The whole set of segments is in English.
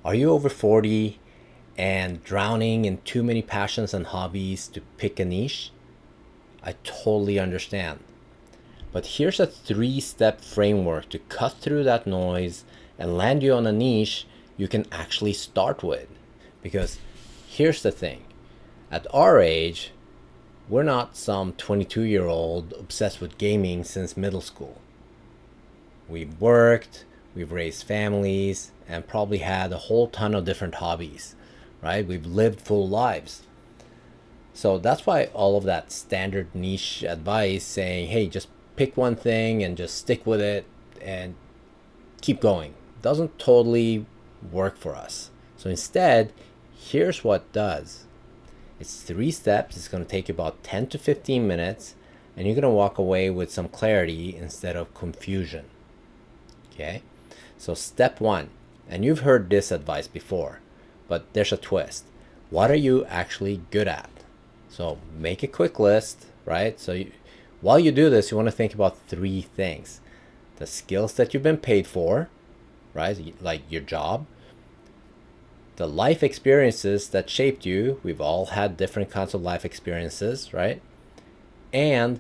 Are you over 40 and drowning in too many passions and hobbies to pick a niche? I totally understand. But here's a 3-step framework to cut through that noise and land you on a niche you can actually start with. Because here's the thing, at our age, we're not some 22-year-old obsessed with gaming since middle school. We've worked, we've raised families, and probably had a whole ton of different hobbies, right? We've lived full lives. So that's why all of that standard niche advice saying, hey, just pick one thing and just stick with it and keep going doesn't totally work for us. So instead, here's what does. It's 3 steps. It's going to take you about 10 to 15 minutes, and you're going to walk away with some clarity instead of confusion. Okay? So step 1, and you've heard this advice before, but there's a twist. What are you actually good at? So make a quick list, right? So while you do this, you want to think about 3 things. The skills that you've been paid for, right? Like your job. The life experiences that shaped you. We've all had different kinds of life experiences, right? And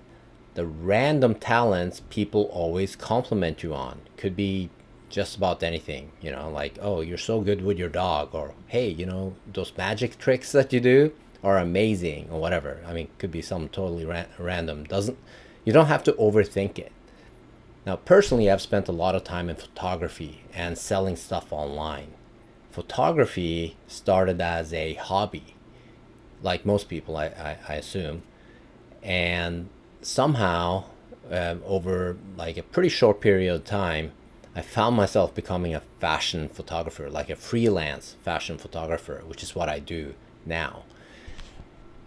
the random talents people always compliment you on. Could be just about anything, like, oh, you're so good with your dog, or hey, those magic tricks that you do are amazing, or whatever. I mean, could be something totally random. You don't have to overthink it. Now, personally, I've spent a lot of time in photography and selling stuff online. Photography started as a hobby, like most people, I assume, and somehow over like a pretty short period of time, I found myself becoming a fashion photographer, like a freelance fashion photographer, which is what I do now.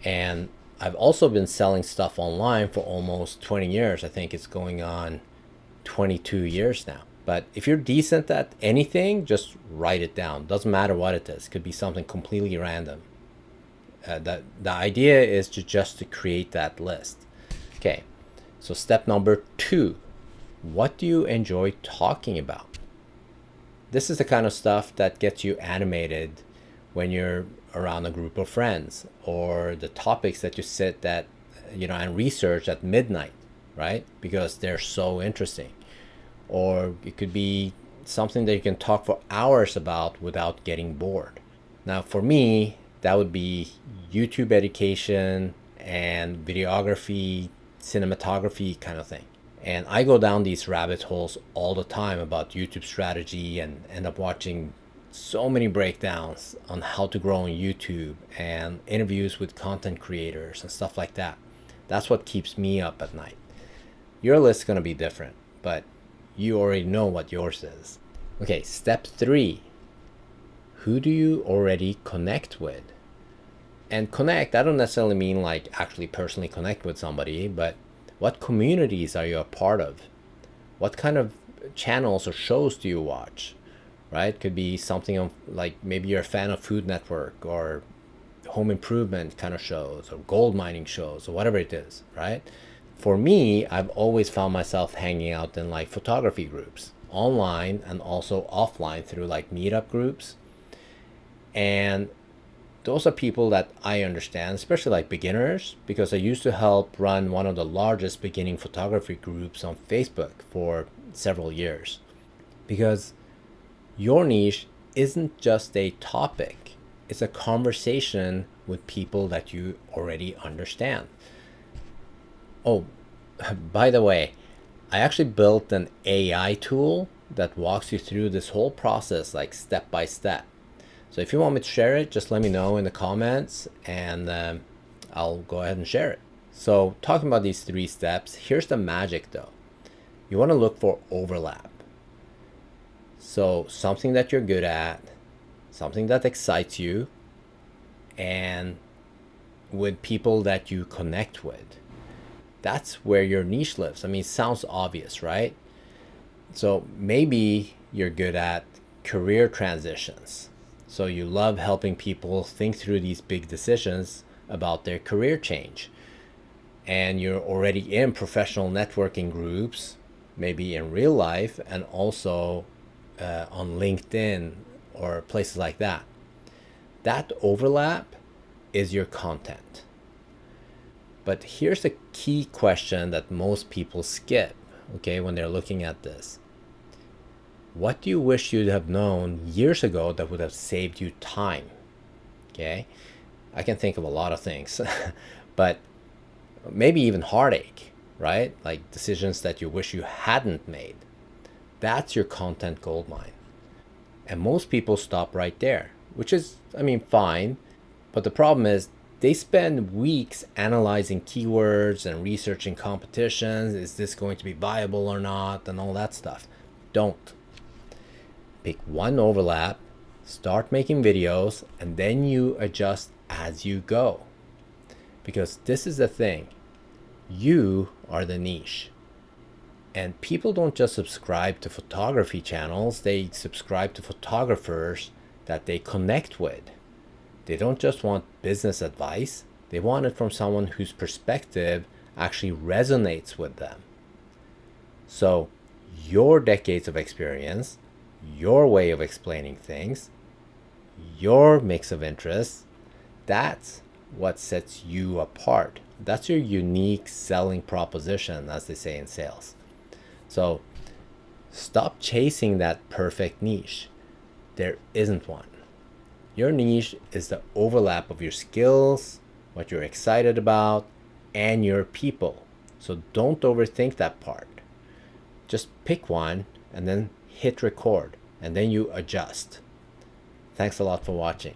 And I've also been selling stuff online for almost 20 years. I think it's going on 22 years now. But if you're decent at anything, just write it down. Doesn't matter what it is. It could be something completely random. The idea is to create that list. Okay, so step number 2. What do you enjoy talking about? This is the kind of stuff that gets you animated when you're around a group of friends, or the topics that you sit that and research at midnight, right? Because they're so interesting. Or it could be something that you can talk for hours about without getting bored. Now, for me, that would be YouTube education and videography, cinematography kind of thing. And I go down these rabbit holes all the time about YouTube strategy and end up watching so many breakdowns on how to grow on YouTube and interviews with content creators and stuff like that. That's what keeps me up at night. Your list is going to be different, but you already know what yours is. Okay, step 3. Who do you already connect with? And connect, I don't necessarily mean like actually personally connect with somebody, but what communities are you a part of? What kind of channels or shows do you watch? Right? Could be something on, like, maybe you're a fan of Food Network or home improvement kind of shows or gold mining shows or whatever it is, right? For me, I've always found myself hanging out in like photography groups, online and also offline through like meetup groups. And those are people that I understand, especially like beginners, because I used to help run one of the largest beginning photography groups on Facebook for several years. Because your niche isn't just a topic, it's a conversation with people that you already understand. Oh, by the way, I actually built an AI tool that walks you through this whole process, like step by step. So if you want me to share it, just let me know in the comments, and I'll go ahead and share it. So talking about these 3 steps, here's the magic though. You want to look for overlap. So something that you're good at, something that excites you, and with people that you connect with. That's where your niche lives. I mean, it sounds obvious, right? So maybe you're good at career transitions. So you love helping people think through these big decisions about their career change. And you're already in professional networking groups, maybe in real life, and also on LinkedIn or places like that. That overlap is your content. But here's the key question that most people skip, okay, when they're looking at this. What do you wish you'd have known years ago that would have saved you time? Okay, I can think of a lot of things, but maybe even heartache, right? Like decisions that you wish you hadn't made. That's your content goldmine. And most people stop right there, which is, I mean, fine. But the problem is they spend weeks analyzing keywords and researching competitions. Is this going to be viable or not? And all that stuff. Don't. Pick one overlap, start making videos, and then you adjust as you go. Because this is the thing. You are the niche. And people don't just subscribe to photography channels, they subscribe to photographers that they connect with. They don't just want business advice, they want it from someone whose perspective actually resonates with them. So, your decades of experience, your way of explaining things, your mix of interests, that's what sets you apart. That's your unique selling proposition, as they say in sales. So stop chasing that perfect niche. There isn't one. Your niche is the overlap of your skills, what you're excited about, and your people. So don't overthink that part. Just pick one and then hit record, and then you adjust. Thanks a lot for watching.